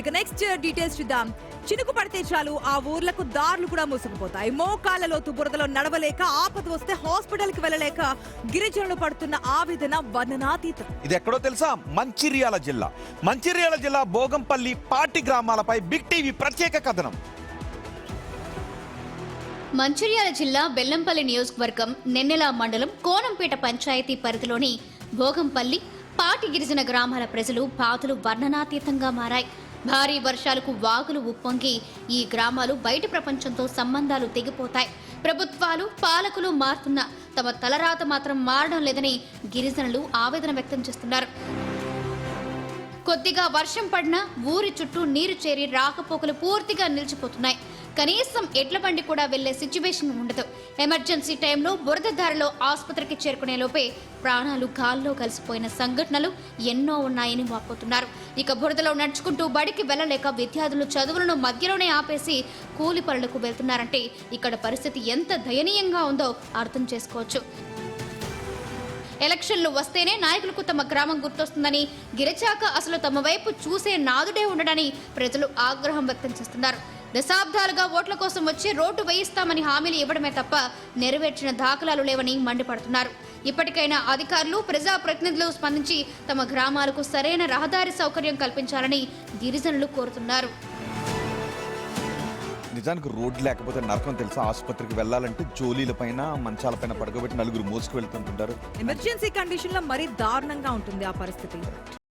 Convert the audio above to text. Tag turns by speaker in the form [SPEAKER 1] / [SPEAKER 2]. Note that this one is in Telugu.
[SPEAKER 1] ఇక నెక్స్ట్ డీటెయిల్స్ చూద్దాం. చినుకు పడితే చాలు ఆ ఊర్లకు దారులు కూడా మూసుకుపోతాయి. మోకాళ్ల లోతు బురదలో నడవలేక, ఆపద వస్తే హాస్పిటల్ కి వెళ్ళలేక గిరిజనులు పడుతున్న ఆవేదన వర్ణనాతీతం.
[SPEAKER 2] ఇది ఎక్కడో తెలుసా? మంచిర్యాల జిల్లా భోగంపల్లి పాటి గ్రామాలపై బిగ్ టీవీ ప్రత్యేక కథనం.
[SPEAKER 3] మంచిర్యాల జిల్లా బెల్లంపల్లి నియోజకవర్గం నెన్నెల మండలం కోనంపేట పంచాయతీ పరిధిలోని భోగంపల్లి పాటి గిరిజన గ్రామాల ప్రజలు బాధలు వర్ణనాతీతంగా మారాయి. భారీ వర్షాలకు వాగులు ఉప్పొంగి ఈ గ్రామాలు బయటి ప్రపంచంతో సంబంధాలు తెగిపోతాయి. ప్రభుత్వాలు పాలకులు మారుతున్న తమ తలరాత మాత్రం మారడం లేదని గిరిజనులు ఆవేదన వ్యక్తం చేస్తున్నారు. కొద్దిగా వర్షం పడినా ఊరి చుట్టూ నీరు చేరి రాకపోకలు పూర్తిగా నిలిచిపోతున్నాయి. కనీసం ఎడ్ల బండి కూడా వెళ్లే సిచ్యువేషన్ ఉండదు. ఎమర్జెన్సీ టైంలో బురద దారిలో ఆసుపత్రికి చేరుకునే లోపే ప్రాణాలు గాల్లో కలిసిపోయిన సంఘటనలు ఎన్నో ఉన్నాయని వాపోతున్నారు. ఇక బురదలో నడుచుకుంటూ బడికి వెళ్లలేక విద్యార్థులు చదువులను మధ్యలోనే ఆపేసి కూలి పనులకు వెళ్తున్నారంటే ఇక్కడ పరిస్థితి ఎంత దయనీయంగా ఉందో అర్థం చేసుకోవచ్చు. ఎలక్షన్లు వస్తేనే నాయకులకు తమ గ్రామం గుర్తొస్తుందని, గిరిచాక అసలు తమ వైపు చూసే నాదుడే ఉండడని ప్రజలు ఆగ్రహం వ్యక్తం చేస్తున్నారు. దశాబ్దాలుగా ఓట్ల కోసం వచ్చి రోడ్డు వేయిస్తామని హామీలు ఇవ్వడమే తప్ప నెరవేర్చిన దాఖలాలు లేవని మండిపడుతున్నారు. ఇప్పటికైనా అధికారులు, ప్రజాప్రతినిధులు స్పందించి తమ గ్రామాలకు సరైన రహదారి సౌకర్యం కల్పించాలని గిరిజనులు కోరుతున్నారు.
[SPEAKER 2] నిజానికి రోడ్డు లేకపోతే నరకం తెలుసా? ఆసుపత్రికి వెళ్ళాలంటే జోలీల పైన, మంచాల పైన పడుకోబెట్టి నలుగురు మోసుకు వెళ్తుంటారు.
[SPEAKER 1] ఎమర్జెన్సీ కండిషన్ లో మరీ దారుణంగా ఉంటుంది ఆ పరిస్థితి.